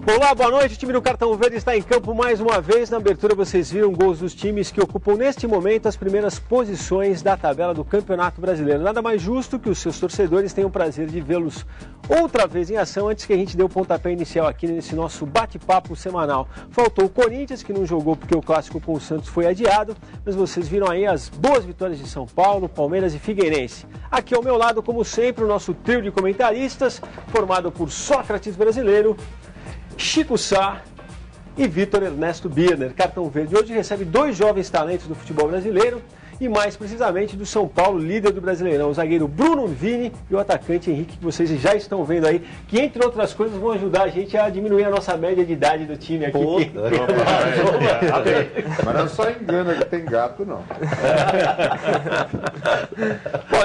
Olá, boa noite. O time do Cartão Verde está em campo mais uma vez. Na abertura vocês viram gols dos times que ocupam neste momento as primeiras posições da tabela do Campeonato Brasileiro. Nada mais justo que os seus torcedores tenham o prazer de vê-los outra vez em ação antes que a gente dê o pontapé inicial aqui nesse nosso bate-papo semanal. Faltou o Corinthians, que não jogou porque o clássico com o Santos foi adiado, mas vocês viram aí as boas vitórias de São Paulo, Palmeiras e Figueirense. Aqui ao meu lado, como sempre, o nosso trio de comentaristas, formado por Sócrates Brasileiro, Chico Sá e Vitor Ernesto Birner. Cartão Verde hoje recebe dois jovens talentos do futebol brasileiro e mais precisamente do São Paulo, líder do Brasileirão, o zagueiro Bruno Vini e o atacante Henrique, que vocês já estão vendo aí, que entre outras coisas vão ajudar a gente a diminuir a nossa média de idade do time aqui. Mas não só engana que tem gato, não. Bom,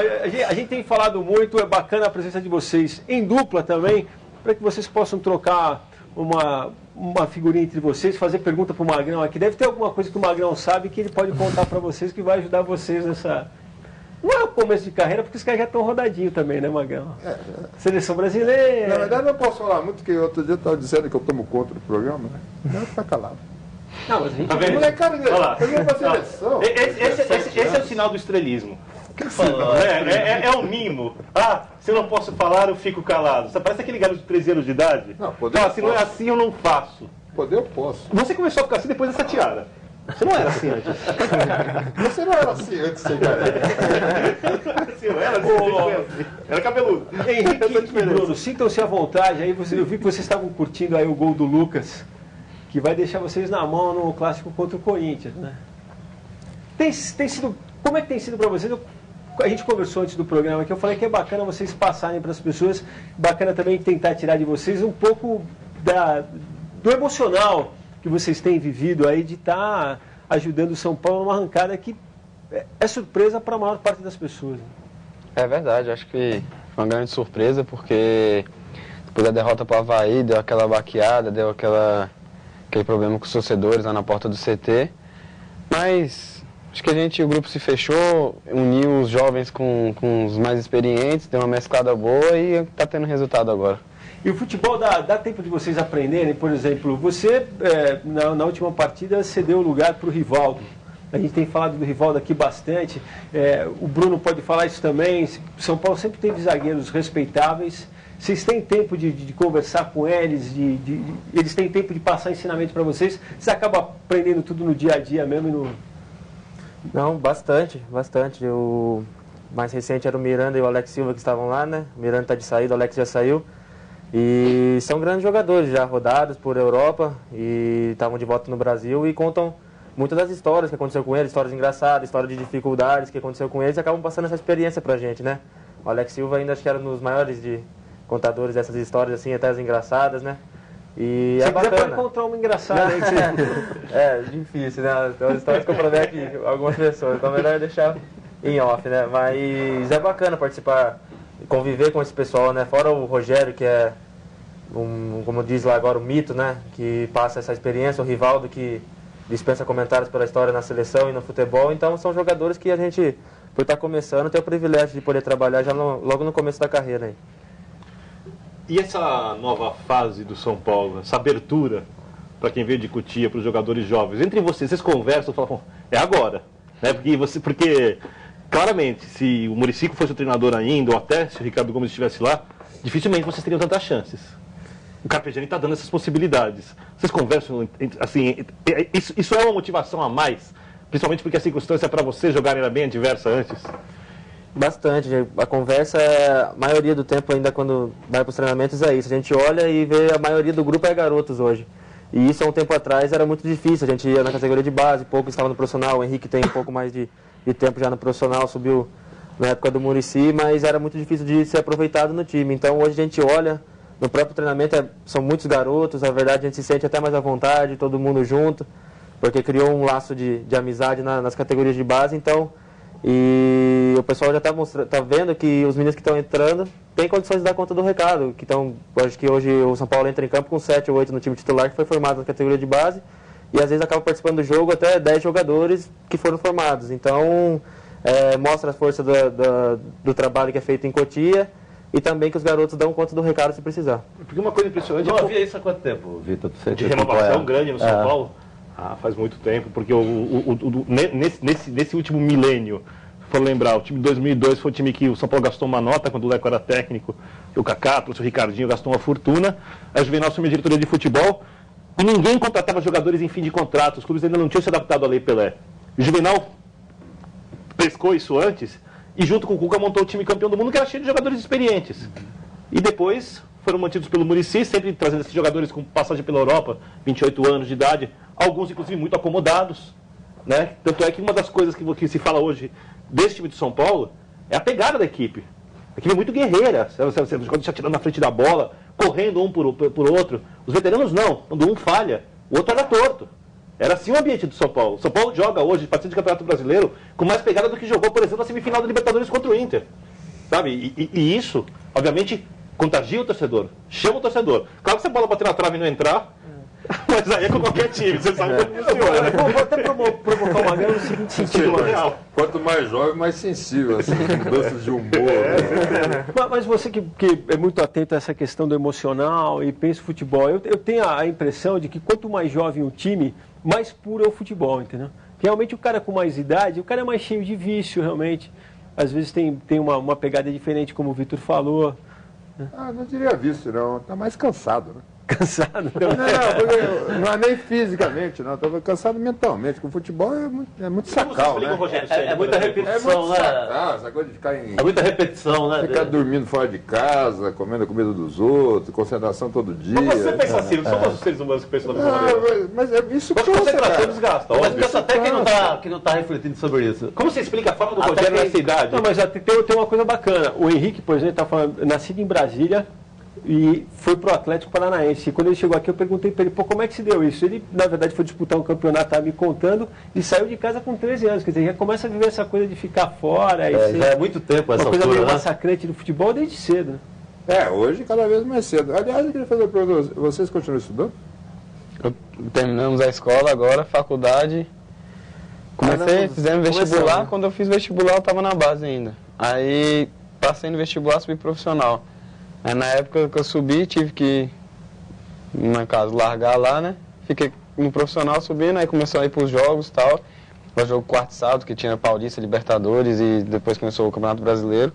a gente tem falado muito, é bacana a presença de vocês em dupla também, para que vocês possam trocar uma figurinha entre vocês, fazer pergunta para o Magrão aqui. Deve ter alguma coisa que o Magrão sabe que ele pode contar para vocês que vai ajudar vocês nessa... Não é o começo de carreira, porque os caras já estão rodadinhos também, né, Magrão? Seleção brasileira... Na verdade, não posso falar muito, porque outro dia eu estava dizendo que eu tomo conta do programa, né? Não, fica calado. Não, mas a gente... Tá vendo? Molecada, eu ia pra seleção. Esse é o sinal do estrelismo. É um mimo. Ah, se eu não posso falar, eu fico calado. Você parece aquele garoto de 13 anos de idade. Não, poder Fala, eu se não é posso. assim, eu não faço. Poder eu posso. Você começou a ficar assim depois dessa tiara. Você não era assim antes. Você não era assim antes de ser careca. Você não era assim, era cabeludo. Henrique e Bruno, sintam-se à vontade. Aí eu vi que vocês estavam curtindo aí o gol do Lucas, que vai deixar vocês na mão no clássico contra o Corinthians, né? Tem sido... Como é que tem sido para vocês? A gente conversou antes do programa aqui, eu falei que é bacana vocês passarem para as pessoas, bacana também tentar tirar de vocês um pouco do emocional que vocês têm vivido aí, de estar ajudando o São Paulo numa arrancada que é surpresa para a maior parte das pessoas. É verdade, acho que foi uma grande surpresa, porque depois da derrota para o Avaí, deu aquela baqueada, deu aquele problema com os torcedores lá na porta do CT, mas... Acho que o grupo se fechou, uniu os jovens com os mais experientes, deu uma mesclada boa e está tendo resultado agora. E o futebol dá tempo de vocês aprenderem? Por exemplo, você, na última partida, cedeu lugar para o Rivaldo. A gente tem falado do Rivaldo aqui bastante. O Bruno pode falar isso também. São Paulo sempre teve zagueiros respeitáveis. Vocês têm tempo de conversar com eles? Eles têm tempo de passar ensinamento para vocês? Você acaba aprendendo tudo no dia a dia mesmo? Não, bastante. O mais recente era o Miranda e o Alex Silva que estavam lá, né? O Miranda está de saída, o Alex já saiu. E são grandes jogadores já rodados por Europa e estavam de volta no Brasil e contam muitas das histórias que aconteceu com eles, histórias engraçadas, histórias de dificuldades que aconteceu com eles e acabam passando essa experiência pra gente, né? O Alex Silva ainda acho que era um dos maiores contadores dessas histórias, assim, até as engraçadas, né? E Se é quiser bacana. pode encontrar uma engraçada aí. É difícil, né? Tem umas histórias que comprometem algumas pessoas, então é melhor deixar em off, né? Mas é bacana participar, conviver com esse pessoal, né? Fora o Rogério, que é, como diz lá agora, o mito, né? Que passa essa experiência, o Rivaldo, que dispensa comentários pela história na seleção e no futebol. Então são jogadores que a gente, por estar começando, tem o privilégio de poder trabalhar já logo no começo da carreira aí. E essa nova fase do São Paulo, essa abertura, para quem veio de Cotia, para os jogadores jovens, entre vocês conversam e falam, é agora, né? Porque, claramente, se o Muricyco fosse o treinador ainda, ou até se o Ricardo Gomes estivesse lá, dificilmente vocês teriam tantas chances. O Carpegiani está dando essas possibilidades. Vocês conversam, assim, isso é uma motivação a mais, principalmente porque a circunstância para vocês jogarem era bem adversa antes? Bastante. A conversa, a maioria do tempo ainda quando vai para os treinamentos é isso. A gente olha e vê a maioria do grupo é garotos hoje. E isso há um tempo atrás era muito difícil. A gente ia na categoria de base, pouco estava no profissional. O Henrique tem um pouco mais de tempo já no profissional, subiu na época do Muricy, mas era muito difícil de ser aproveitado no time. Então hoje a gente olha, no próprio treinamento são muitos garotos, na verdade a gente se sente até mais à vontade, todo mundo junto, porque criou um laço de amizade nas categorias de base. Então, e o pessoal já tá vendo que os meninos que estão entrando têm condições de dar conta do recado. Acho que hoje o São Paulo entra em campo com 7 ou 8 no time titular que foi formado na categoria de base e às vezes acaba participando do jogo até 10 jogadores que foram formados. Então mostra a força do trabalho que é feito em Cotia e também que os garotos dão conta do recado se precisar. Porque uma coisa impressionante Não havia isso há quanto tempo, Vitor? de renovação grande no São Paulo. Faz muito tempo, porque nesse último milênio, se for lembrar, o time de 2002 foi o time que o São Paulo gastou uma nota quando o Leco era técnico, o Kaká trouxe o Ricardinho, gastou uma fortuna, a Juvenal assumiu a diretoria de futebol e ninguém contratava jogadores em fim de contrato, os clubes ainda não tinham se adaptado à Lei Pelé. O Juvenal pescou isso antes e junto com o Cuca montou o time campeão do mundo, que era cheio de jogadores experientes. E depois foram mantidos pelo Muricy, sempre trazendo esses jogadores com passagem pela Europa, 28 anos de idade, alguns inclusive muito acomodados, né? Tanto é que uma das coisas que se fala hoje desse time de São Paulo é a pegada da equipe. A equipe é muito guerreira, os jogadores se atirando na frente da bola, correndo um por outro. Os veteranos não, quando um falha, o outro era torto. Era assim o ambiente do São Paulo. O São Paulo joga hoje, partida de Campeonato Brasileiro, com mais pegada do que jogou, por exemplo, na semifinal da Libertadores contra o Inter. Sabe? E isso, obviamente, contagia o torcedor, chama o torcedor. Claro que se a bola bater na trave e não entrar, mas aí é com qualquer time, você sabe como funciona. Vou até provocar o Magrão no seguinte sentido, Magrão. Quanto mais jovem, mais sensível, assim, mudanças de humor. Mas você que é muito atento a essa questão do emocional e pensa em futebol, eu tenho a impressão de que quanto mais jovem o time, mais puro é o futebol, entendeu? Realmente o cara com mais idade, o cara é mais cheio de vício, realmente. Às vezes tem uma pegada diferente, como o Vitor falou. Não diria vício, não. Tá mais cansado, né? Cansado? Não é nem fisicamente, não. Estava cansado mentalmente, porque o futebol é muito sacal, né? É muita repetição, né? Sacal, essa coisa de ficar É muita repetição, né? Ficar dormindo fora de casa, comendo a comida dos outros, concentração todo dia. Mas você pensa assim, não são todos os seres humanos que pensam da mesma maneira. Mas isso Mas concentração desgasta, Mas óbvio. pensa até quem não tá refletindo sobre isso. Como você explica a forma do Rogério nessa idade? Não, mas tem uma coisa bacana. O Henrique, por exemplo, está falando, nascido em Brasília e foi pro Atlético Paranaense. E quando ele chegou aqui, eu perguntei para ele, como é que se deu isso? Ele, na verdade, foi disputar um campeonato, estava me contando, e saiu de casa com 13 anos. Quer dizer, já começa a viver essa coisa de ficar fora. Já é muito tempo essa uma coisa altura, meio né? massacrante do futebol desde cedo, né? Hoje cada vez mais cedo. Aliás, eu queria fazer uma pergunta. Vocês continuam estudando? Terminamos a escola agora, faculdade. Fizemos vestibular. Quando eu fiz vestibular, eu estava na base ainda. Aí passei no vestibular, subi profissional. Aí na época que eu subi, tive que, no caso, largar lá, né? Fiquei no profissional subindo, aí começou a ir para os jogos e tal. O jogo quarto sábado, que tinha Paulista, Libertadores, e depois começou o Campeonato Brasileiro.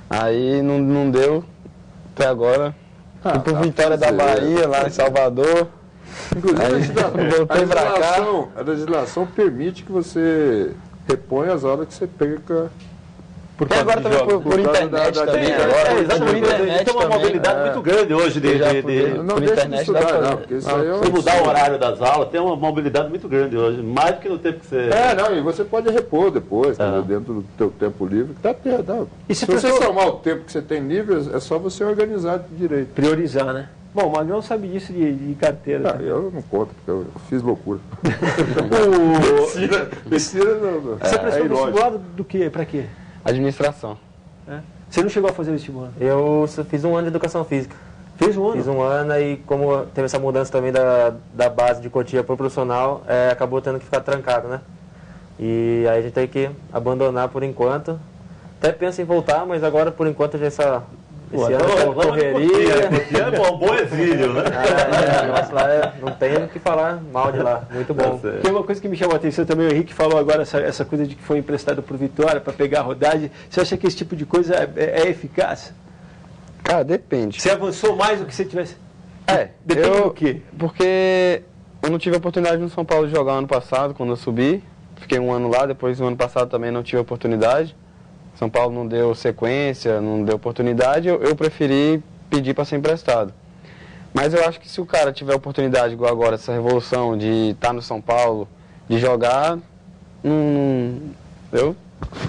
Aí não deu, até agora. Fui por Vitória da Bahia, lá em Salvador. Inclusive, voltei pra cá. A legislação permite que você reponha as horas que você perca. E agora também por internet também. Exatamente. Tem uma mobilidade muito grande hoje Não deixa de estudar, não. Porque isso aí é se mudar o horário das aulas, tem uma mobilidade muito grande hoje. Mais do que no tempo que você... e você pode repor depois, dentro do teu tempo livre. E se você somar o tempo que você tem livre, é só você organizar direito. Priorizar, né? Bom, o Magrão sabe disso de carteira. Eu não conto, porque eu fiz loucura. Mentira não. Você prestou vestibular do quê? Pra quê? Administração. Você não chegou a fazer vestibular? Eu fiz um ano de educação física. Fez um ano? Fiz um ano e como teve essa mudança também da base de Cotia para o profissional, acabou tendo que ficar trancado, né? E aí a gente tem que abandonar por enquanto. Até penso em voltar, mas agora por enquanto já esse ano correria. É um bom exílio, né? Mas lá não tem o que falar mal de lá, muito bom. Tem uma coisa que me chamou a atenção também, o Henrique falou agora, essa coisa de que foi emprestado por Vitória para pegar a rodagem. Você acha que esse tipo de coisa é eficaz? Cara, depende. Você avançou mais do que você tivesse... Depende do quê? Porque eu não tive a oportunidade no São Paulo de jogar ano passado, quando eu subi. Fiquei um ano lá, depois no ano passado também não tive a oportunidade. São Paulo não deu sequência, não deu oportunidade, eu preferi pedir para ser emprestado. Mas eu acho que se o cara tiver oportunidade, igual agora, essa revolução de estar no São Paulo, de jogar, eu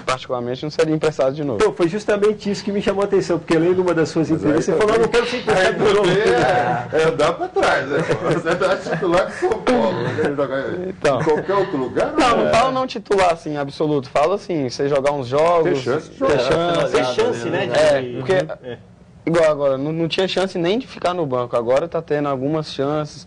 particularmente não seria emprestado de novo. Então, foi justamente isso que me chamou a atenção, porque lendo uma das suas entrevistas, você falou, não quero ser emprestado de novo. Dá para trás, né? Você tá titular de São Paulo, então, em qualquer outro lugar? Não falo não titular assim, absoluto. Falo assim, você jogar uns jogos. Tem chance de jogar. Tem chance, né? Porque igual agora, não tinha chance nem de ficar no banco. Agora tá tendo algumas chances.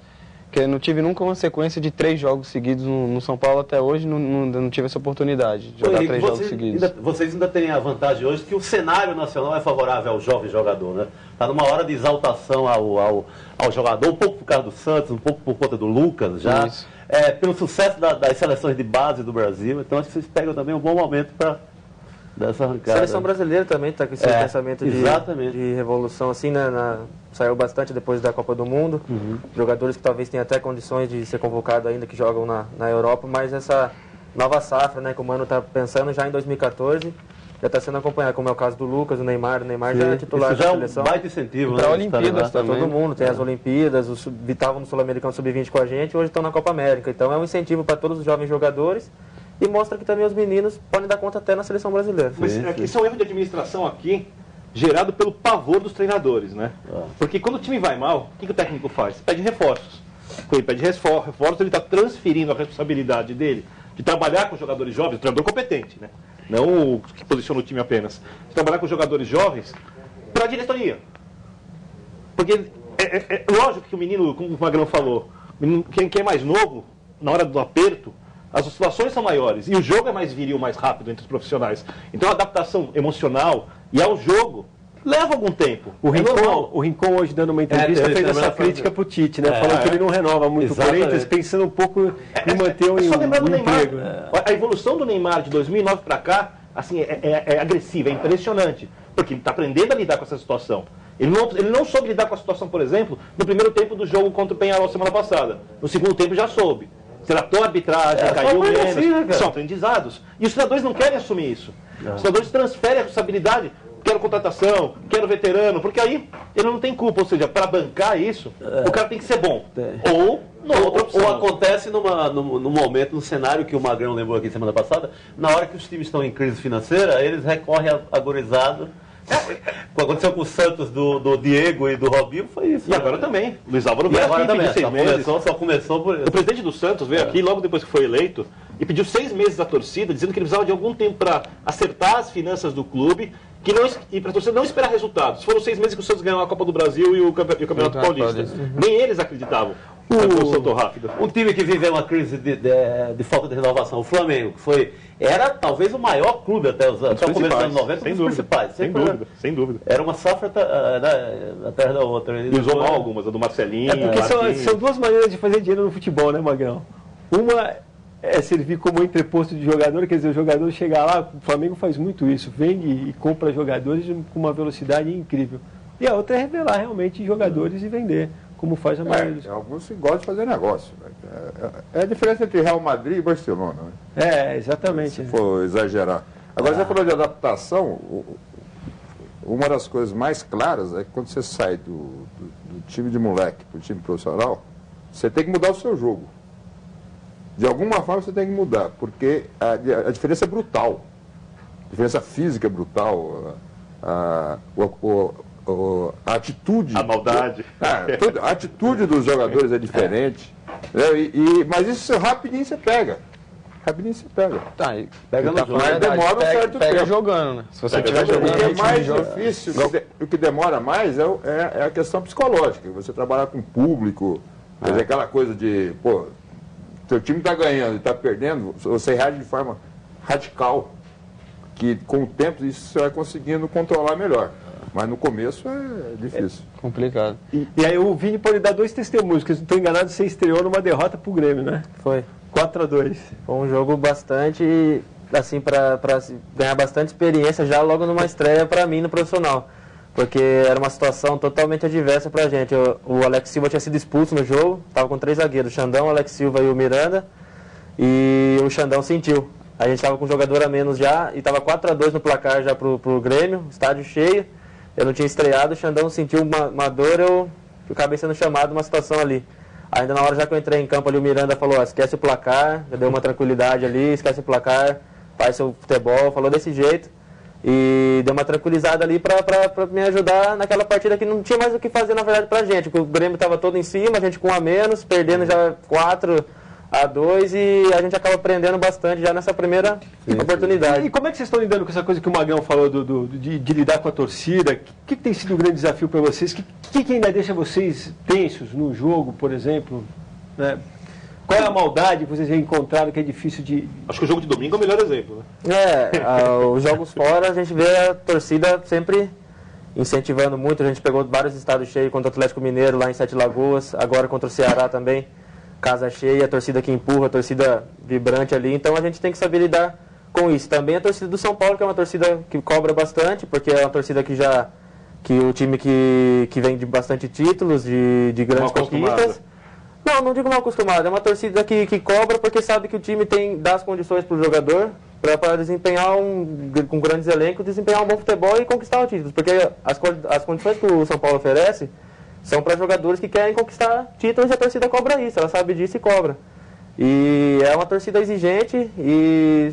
Porque não tive nunca uma sequência de 3 jogos seguidos no São Paulo até hoje, não tive essa oportunidade de jogar 3 jogos seguidos. Vocês ainda têm a vantagem hoje que o cenário nacional é favorável ao jovem jogador, né? Está numa hora de exaltação ao jogador, um pouco por causa do Santos, um pouco por conta do Lucas já. Pelo sucesso das seleções de base do Brasil. Então acho que vocês pegam também um bom momento para dessa arrancada. A seleção brasileira também está com esse pensamento de revolução, assim, né? Saiu bastante depois da Copa do Mundo. Jogadores que talvez tenham até condições de ser convocados ainda, que jogam na Europa, mas essa nova safra, né, que o Mano está pensando já em 2014, já está sendo acompanhado, como é o caso do Lucas, o Neymar já é titular da seleção. Isso já é um baita incentivo, para né? Olimpíadas também. Todo mundo, tem as Olimpíadas, estavam no Sul-Americano Sub-20 com a gente, hoje estão na Copa América. Então é um incentivo para todos os jovens jogadores e mostra que também os meninos podem dar conta até na seleção brasileira. Mas isso é um erro de administração aqui, gerado pelo pavor dos treinadores, né? Porque quando o time vai mal, o que o técnico faz? Pede reforços. Quando ele pede reforços, ele está transferindo a responsabilidade dele de trabalhar com jogadores jovens, treinador competente, né? Não o que posiciona o time apenas. De trabalhar com jogadores jovens para a diretoria. Porque é lógico que o menino, como o Magrão falou, quem é mais novo, na hora do aperto, as oscilações são maiores e o jogo é mais viril, mais rápido entre os profissionais. Então a adaptação emocional e ao jogo leva algum tempo. O Rincon hoje dando uma entrevista fez essa crítica pro Tite, né? Falando que ele não renova muito o Corinthians, pensando um pouco em manter o emprego. A evolução do Neymar de 2009 para cá, assim, é agressiva, é impressionante, porque ele está aprendendo a lidar com essa situação. Ele não soube lidar com a situação, por exemplo, no primeiro tempo do jogo contra o Peñarol semana passada. No segundo tempo já soube. Tratou a arbitragem, caiu menos. Assim, são aprendizados. E os treinadores não querem assumir isso. Os treinadores transferem a responsabilidade. Quero contratação, quero veterano, porque aí ele não tem culpa. Ou seja, para bancar isso, o cara tem que ser bom. Ou acontece num momento, num cenário que o Magrão lembrou aqui semana passada, na hora que os times estão em crise financeira, eles recorrem a gurizada. O que aconteceu com o Santos do Diego e do Robinho foi isso. E agora também. Luiz Álvaro veio aqui, pediu 6 meses. Só começou por isso. O presidente do Santos veio aqui logo depois que foi eleito e pediu 6 meses à torcida, dizendo que ele precisava de algum tempo para acertar as finanças do clube e para a torcida não esperar resultados. Foram 6 meses que o Santos ganhou a Copa do Brasil e o Campeonato Paulista. Nem eles acreditavam. Rápido. Um time que viveu uma crise de falta de renovação, o Flamengo, que era talvez o maior clube até o começo dos anos 90, sem dúvida, principais. Sem dúvida. Era uma safra atrás da outra. E usou mal algumas, a do Marcelinho. Porque são duas maneiras de fazer dinheiro no futebol, né, Magrão? Uma é servir como entreposto de jogador, quer dizer, o jogador chega lá, o Flamengo faz muito isso, vende e compra jogadores com uma velocidade incrível. E a outra é revelar realmente jogadores e vender, como faz a maioria dos... Alguns gostam de fazer negócio. É a diferença entre Real Madrid e Barcelona. Né? Exatamente. Se for exagerar. Agora, você falou de adaptação, uma das coisas mais claras é que quando você sai do time de moleque para o time profissional, você tem que mudar o seu jogo. De alguma forma você tem que mudar, porque a diferença é brutal. A diferença física é brutal. A atitude... A maldade. A atitude dos jogadores é diferente. Mas isso rapidinho você pega. Tá, e pega no jogo. Mas demora um certo tempo. Pega jogando, né? Se você estiver jogando... O que é mais difícil, o que demora mais é a questão psicológica. Você trabalhar com o público, quer dizer, aquela coisa de, seu time está ganhando e está perdendo, você reage de forma radical, que com o tempo isso você vai conseguindo controlar melhor. Mas no começo é difícil. Complicado. E aí o Vini pode dar 2 testemunhos, que se não estou enganado, você estreou numa derrota pro Grêmio, né? Foi. 4-2. Foi um jogo bastante, assim, para ganhar bastante experiência já logo numa estreia para mim no profissional. Porque era uma situação totalmente adversa pra gente. O Alex Silva tinha sido expulso no jogo, estava com 3 zagueiros, o Xandão, o Alex Silva e o Miranda, e o Xandão sentiu. A gente estava com um jogador a menos já, e estava 4-2 no placar já pro Grêmio, estádio cheio. Eu não tinha estreado, o Xandão sentiu uma dor, eu acabei sendo chamado numa situação ali. Ainda na hora já que eu entrei em campo ali, o Miranda falou, esquece o placar, já deu uma tranquilidade ali, esquece o placar, faz seu futebol, falou desse jeito. E deu uma tranquilizada ali para me ajudar naquela partida que não tinha mais o que fazer, na verdade, pra gente. Porque o Grêmio estava todo em cima, a gente com 1 a menos, perdendo já 4-2 e a gente acaba aprendendo bastante já nessa primeira oportunidade. E como é que vocês estão lidando com essa coisa que o Magrão falou de lidar com a torcida? O que tem sido o grande desafio para vocês? O que ainda deixa vocês tensos no jogo, por exemplo? né? Qual é a maldade que vocês já encontraram que é difícil de... Acho que o jogo de domingo é o melhor exemplo, né? Os jogos fora, a gente vê a torcida sempre incentivando muito. A gente pegou vários estados cheios contra o Atlético Mineiro, lá em Sete Lagoas, agora contra o Ceará também, casa cheia, a torcida que empurra, a torcida vibrante ali. Então a gente tem que saber lidar com isso. Também a torcida do São Paulo, que é uma torcida que cobra bastante, porque é uma torcida que o time que vem de bastante títulos, de grandes conquistas. Não digo mal acostumado, é uma torcida que cobra porque sabe que o time dá as condições para o jogador para desempenhar com grandes elencos, desempenhar um bom futebol e conquistar o título. Porque as condições que o São Paulo oferece são para jogadores que querem conquistar títulos e a torcida cobra isso, ela sabe disso e cobra. E é uma torcida exigente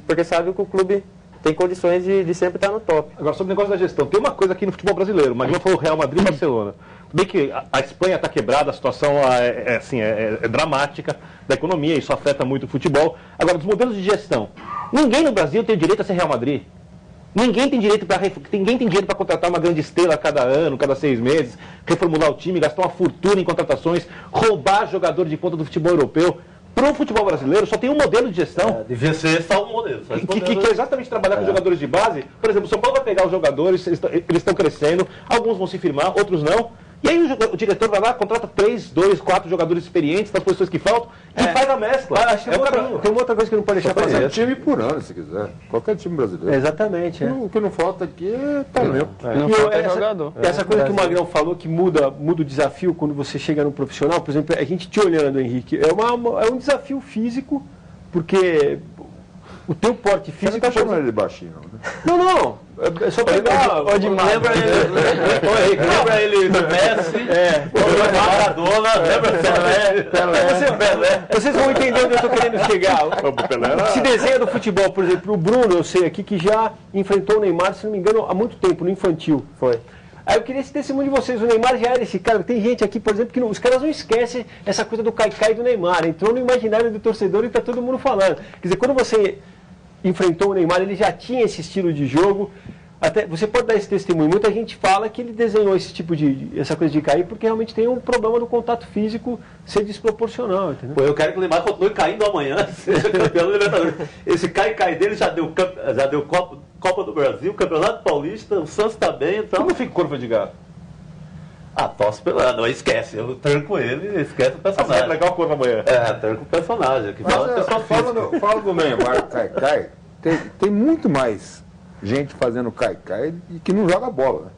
porque sabe que o clube tem condições de sempre estar no top. Agora, sobre o negócio da gestão, tem uma coisa aqui no futebol brasileiro, mas não foi o Real Madrid e Barcelona. Bem que a Espanha está quebrada, a situação é dramática da economia, isso afeta muito o futebol. Agora, dos modelos de gestão, ninguém no Brasil tem direito a ser Real Madrid. Ninguém tem dinheiro para contratar uma grande estrela a cada ano, cada 6 meses, reformular o time, gastar uma fortuna em contratações, roubar jogador de ponta do futebol europeu. Para o futebol brasileiro, só tem um modelo de gestão. Devia ser só um modelo. Que é exatamente trabalhar com jogadores de base. Por exemplo, o São Paulo vai pegar os jogadores, eles estão crescendo, alguns vão se firmar, outros não. E aí o diretor vai lá, contrata 3, 2, 4 jogadores experientes das posições que faltam e faz a mescla. Acho que tem uma outra coisa que não pode deixar Fazer passar. um time por ano, se quiser. Qualquer time brasileiro. Exatamente. O que não falta aqui é talento. Não falta é jogador. Essa coisa que o Magrão falou, que muda o desafio quando você chega no profissional, por exemplo, a gente te olhando, Henrique, é um desafio físico, porque o teu porte Você físico... não está chamando ele de baixinho, não, né? Não. É só pegar... Lembra ele do Messi, do Maradona, lembra Pelé. Vocês vão entender onde eu estou querendo chegar. Se desenha do futebol, por exemplo, o Bruno, eu sei aqui, que já enfrentou o Neymar, se não me engano, há muito tempo, no infantil. Foi. Aí eu queria esse testemunho de vocês. O Neymar já era esse cara. Tem gente aqui, por exemplo, que os caras não esquecem essa coisa do Caicai do Neymar. Entrou no imaginário do torcedor e está todo mundo falando. Quer dizer, quando você enfrentou o Neymar, ele já tinha esse estilo de jogo. Até, você pode dar esse testemunho. Muita gente fala que ele desenhou esse tipo essa coisa de cair porque realmente tem um problema do contato físico ser desproporcional, entendeu? Pô, eu quero que o Neymar continue caindo amanhã, seja campeão do Libertadores. Esse cai dele já deu Copa do Brasil, Campeonato Paulista, o Santos tá bem, então... Como fica corpo de gato? Tosse pela... Não, esquece, eu tranco ele, esquece o personagem. É legal a corpo amanhã. Tranco o personagem. Que fala do Neymar, Caicai, tem muito mais gente fazendo Caicai e que não joga bola.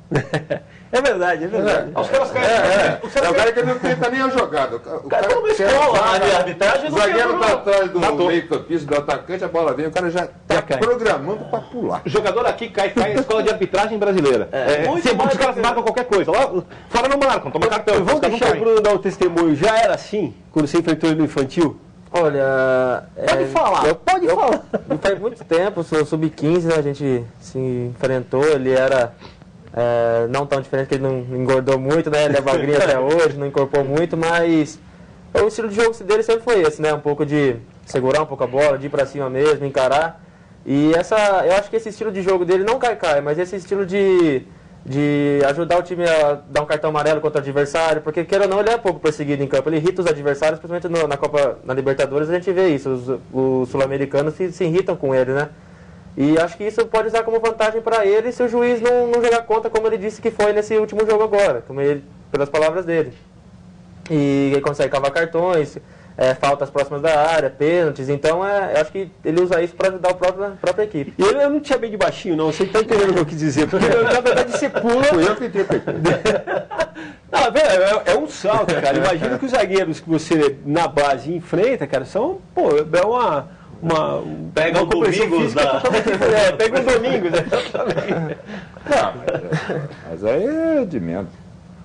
É verdade. Os caras caem. É o cara que não tenta nem a jogada. O cara tá numa escola, a arbitragem o zagueiro está atrás do meio-campista, do atacante, a bola vem, o cara já está programando para pular. O jogador aqui cai em escola de arbitragem brasileira. Os caras marcam qualquer coisa. Lá fora não marcam, toma cartão. Vamos deixar o Bruno dar o testemunho. Já era assim, quando você enfrentou ele no infantil? Olha... Pode falar. Pode falar. Faz muito tempo, sou sub-15, né? A gente se enfrentou, ele era... não tão diferente, que ele não engordou muito, né? Ele é magrinho até hoje, não incorporou muito, mas o estilo de jogo dele sempre foi esse, né? Um pouco de segurar um pouco a bola, de ir pra cima mesmo, encarar. E eu acho que esse estilo de jogo dele não cai, mas esse estilo de ajudar o time a dar um cartão amarelo contra o adversário, porque queira ou não, ele é pouco perseguido em campo, ele irrita os adversários, principalmente na Libertadores a gente vê isso, os sul-americanos se irritam com ele, né? E acho que isso pode usar como vantagem para ele se o juiz não jogar contra, como ele disse que foi nesse último jogo agora, pelas palavras dele. E ele consegue cavar cartões, faltas próximas da área, pênaltis, então eu acho que ele usa isso para ajudar a própria equipe. E eu não te chamei de baixinho, não, você está entendendo o que eu quis dizer, porque na verdade você pula... Fui eu que interpretei. É um salto, cara. Imagina que os zagueiros que você na base enfrenta, cara, são, pega o Domingos pega o Domingos, exatamente. Mas aí é de menos.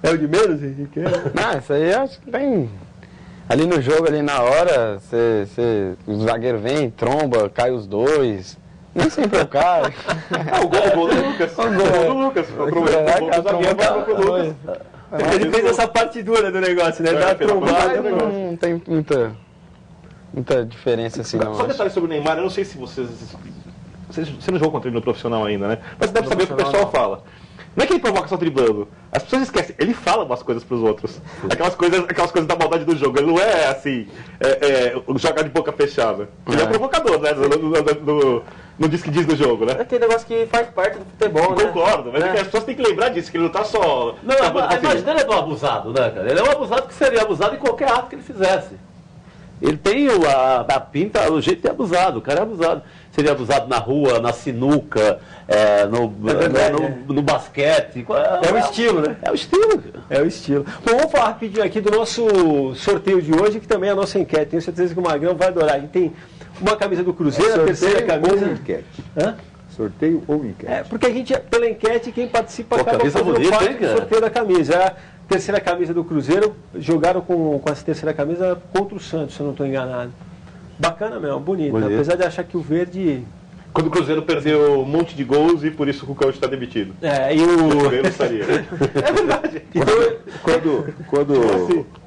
É o de menos, Henrique? Não, isso aí acho que tem... Ali no jogo, ali na hora, o zagueiro vem, tromba, cai os dois. Nem sempre eu caio. O gol do Lucas. O gol do Lucas. Ele fez essa parte dura do negócio, né? Dá trombada. Não tem muita diferença assim, não. Só um detalhe sobre o Neymar, eu não sei se você não jogou contra ele no profissional ainda, né? Mas deve saber o que o pessoal fala. Não é que ele provoca só driblando. As pessoas esquecem. Ele fala umas coisas pros outros. Aquelas coisas da maldade do jogo. Ele não é assim, jogar de boca fechada. Ele é provocador, né? No diz que diz do jogo, né? É aquele negócio que faz parte do futebol, né? Concordo, mas é que as pessoas têm que lembrar disso, que ele não tá só... Não, a imagem dele é do abusado, né, cara? Ele é um abusado que seria abusado em qualquer ato que ele fizesse. Ele tem a pinta, o jeito de abusado, o cara é abusado. Seria abusado na rua, na sinuca, no basquete. É o estilo, né? É o estilo. É o estilo. Bom, vamos falar rapidinho aqui do nosso sorteio de hoje, que também é a nossa enquete. Tenho certeza que o Magrão vai adorar. A gente tem uma camisa do Cruzeiro, a terceira camisa... Ou enquete. Hã? Sorteio ou enquete. Porque a gente, pela enquete, quem participa Pô, acaba camisa fazendo bonita, parte hein, do cara? sorteio da camisa. É a terceira camisa do Cruzeiro, jogaram com essa terceira camisa contra o Santos, se eu não estou enganado. Bacana mesmo, bonita. Apesar de achar que o verde... Quando o Cruzeiro perdeu um monte de gols e por isso o Cucão está demitido. E o... Cruzeiro estaria. É verdade. Quando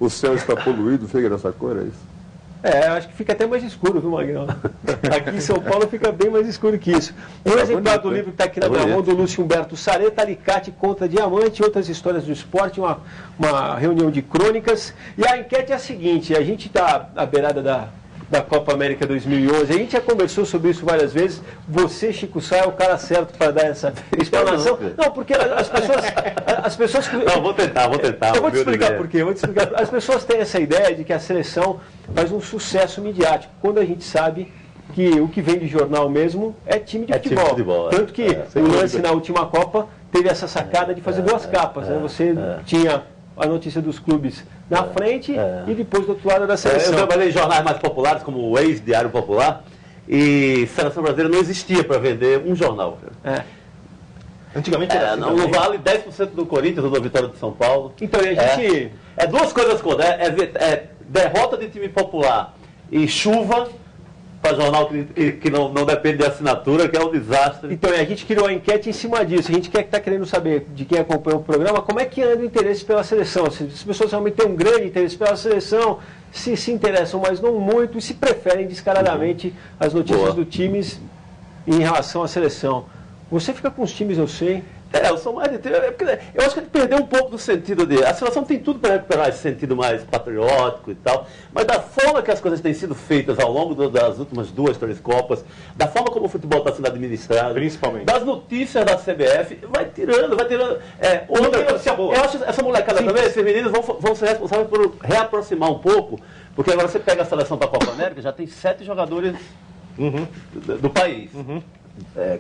o céu está poluído, fica nessa cor, é isso? acho que fica até mais escuro, viu, Magrão? Aqui em São Paulo fica bem mais escuro que isso. Um exemplar do livro que está aqui na minha mão, do Lúcio Humberto Sareta, Alicate contra Diamante, outras histórias do esporte, uma reunião de crônicas. E a enquete é a seguinte, a gente está à beirada da Copa América 2011. A gente já conversou sobre isso várias vezes. Você, Chico Sá, é o cara certo para dar essa explanação. Não, porque as pessoas... Não, vou tentar. Eu vou te explicar por quê. As pessoas têm essa ideia de que a seleção faz um sucesso midiático, quando a gente sabe que o que vem de jornal mesmo é time de futebol. Tanto que o lance na última Copa teve essa sacada de fazer duas capas. Você tinha a notícia dos clubes na frente e depois do outro lado da seleção. Eu trabalhei em jornais mais populares, como o Ex-Diário Popular, e Seleção Brasileira não existia para vender um jornal. Antigamente era assim não vale 10% do Corinthians ou da Vitória de São Paulo. Então, e a gente... É duas coisas, é derrota de time popular e chuva para jornal que não depende de assinatura, que é um desastre. Então, a gente criou a enquete em cima disso. A gente está querendo saber de quem acompanha o programa, como é que anda o interesse pela seleção. Se as pessoas realmente têm um grande interesse pela seleção, se interessam, mas não muito, e se preferem descaradamente as notícias do times em relação à seleção. Você fica com os times, eu sei. Eu sou mais eu acho que ele perdeu um pouco do sentido dele. A seleção tem tudo para recuperar esse sentido mais patriótico e tal, mas da forma que as coisas têm sido feitas ao longo das últimas 2, 3 Copas, da forma como o futebol está sendo administrado, principalmente das notícias da CBF, vai tirando. Outra notícia boa. Eu acho que essa molecada também, esses meninos vão ser responsáveis por reaproximar um pouco, porque agora você pega a seleção para a Copa América, já tem 7 jogadores do país.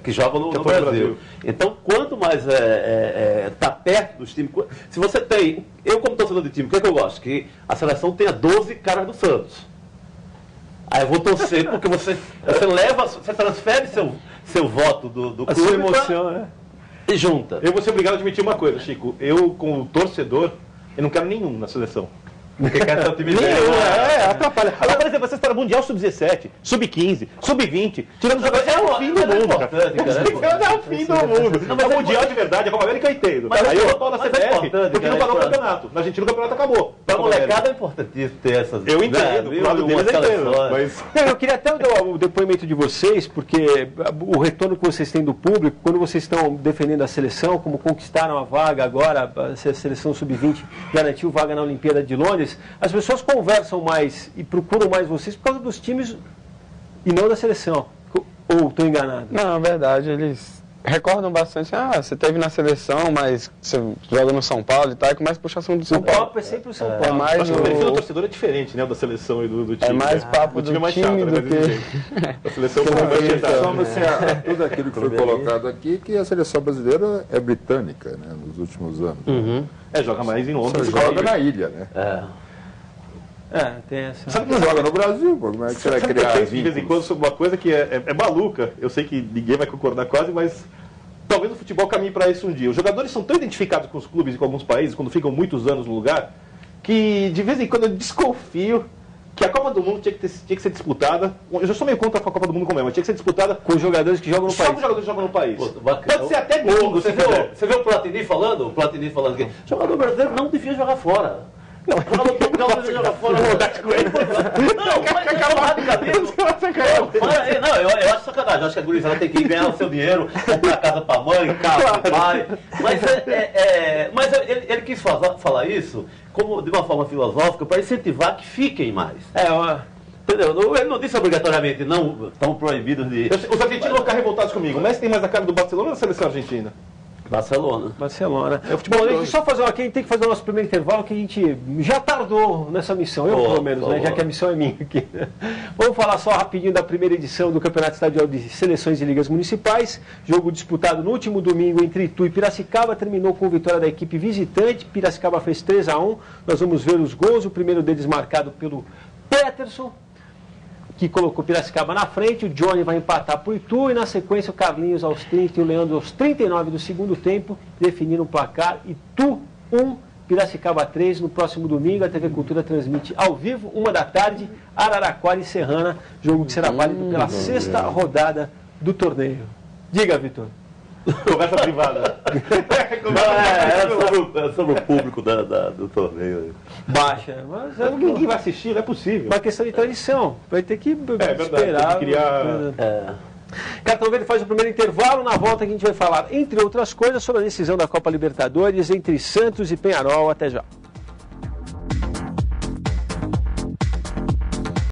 Que jogam no Brasil. Então, quanto mais está perto dos times... Se você tem... Eu, como torcedor de time, o que é que eu gosto? Que a seleção tenha 12 caras do Santos. Aí eu vou torcer, porque você transfere seu voto do clube... A sua emoção, e junta. Eu vou ser obrigado a admitir uma coisa, Chico. Eu, como torcedor, eu não quero nenhum na seleção. Porque quer ter o time atrapalha. Agora, por exemplo, você está no Mundial Sub-17, Sub-15, Sub-20, tirando os jogadores. É o fim do mundo, cara. É o fim do mundo. O Mundial de verdade, a Copa América eu entendo. Mas aí eu vou falar na CBF, porque não parou o campeonato. Na Argentina o campeonato acabou. Para a molecada é importantíssimo ter essas... Eu entendo, o lado deles eu entendo. Mas... Eu queria até dar o depoimento de vocês, porque o retorno que vocês têm do público, quando vocês estão defendendo a seleção, como conquistaram a vaga agora, a seleção Sub-20 garantiu vaga na Olimpíada de Londres, as pessoas conversam mais e procuram mais vocês por causa dos times e não da seleção. Ou estou enganado? Não, é verdade. Eles recordam bastante. Você esteve na seleção, mas você joga no São Paulo e tal, e começa a puxar assunto do São Paulo. O papo é sempre o São Paulo. É mais o perfil do torcedor é diferente, né? Da seleção e do time. É mais papo do time do que... A seleção tudo aquilo que foi colocado aqui, que a seleção brasileira é britânica, né? Nos últimos anos. Joga mais em Londres. Joga na ilha, né? Tem essa. Sabe que não joga no Brasil, pô? Como é que você vai criar de vez em quando sobre uma coisa que é maluca. Eu sei que ninguém vai concordar quase, mas talvez o futebol caminhe para isso um dia. Os jogadores são tão identificados com os clubes e com alguns países, quando ficam muitos anos no lugar, que de vez em quando eu desconfio que a Copa do Mundo tinha que ser disputada. Eu já sou meio contra a Copa do Mundo como é, mas tinha que ser disputada com os jogadores que jogam no país. Só com os jogadores que jogam no país. Pô, pode ser até gringo. Você viu o Platini falando? O Platini falando que o jogador brasileiro não devia jogar fora. Fala tudo que você joga fora. Não, mas acaba brincadeira. Não, eu acho sacanagem. Eu acho que a gurizada tem que ir ganhar o seu dinheiro, comprar casa pra mãe, carro pro pai. Mas ele quis falar isso como de uma forma filosófica para incentivar que fiquem mais. Entendeu? Ele não disse obrigatoriamente, não estão proibidos de... Os argentinos vão ficar revoltados comigo. O Messi tem mais a cara do Barcelona ou da seleção argentina? Barcelona. É o futebol. Bom, só fazer aqui, a gente tem que fazer o nosso primeiro intervalo, que a gente já tardou nessa missão, pelo menos, né? Já que a missão é minha aqui. Vamos falar só rapidinho da primeira edição do Campeonato Estadual de Seleções e Ligas Municipais. Jogo disputado no último domingo entre Itu e Piracicaba, terminou com vitória da equipe visitante. Piracicaba fez 3-1. Nós vamos ver os gols, o primeiro deles marcado pelo Peterson, que colocou Piracicaba na frente. O Johnny vai empatar para o Itu e na sequência o Carlinhos aos 30 e o Leandro aos 39 do segundo tempo definiram o placar. Itu 1, Piracicaba 3. No próximo domingo a TV Cultura transmite ao vivo, 1 da tarde, Araraquara e Serrana, jogo que será válido pela 6ª rodada do torneio. Diga, Vitor. Conversa privada. É sobre o público do torneio. Baixa, mas Ninguém vai assistir, não é possível. uma questão de tradição. Vai ter que verdade, esperar. tem que criar... Cartão Verde faz o primeiro intervalo. Na volta que a gente vai falar, entre outras coisas, sobre a decisão da Copa Libertadores entre Santos e Peñarol. Até já.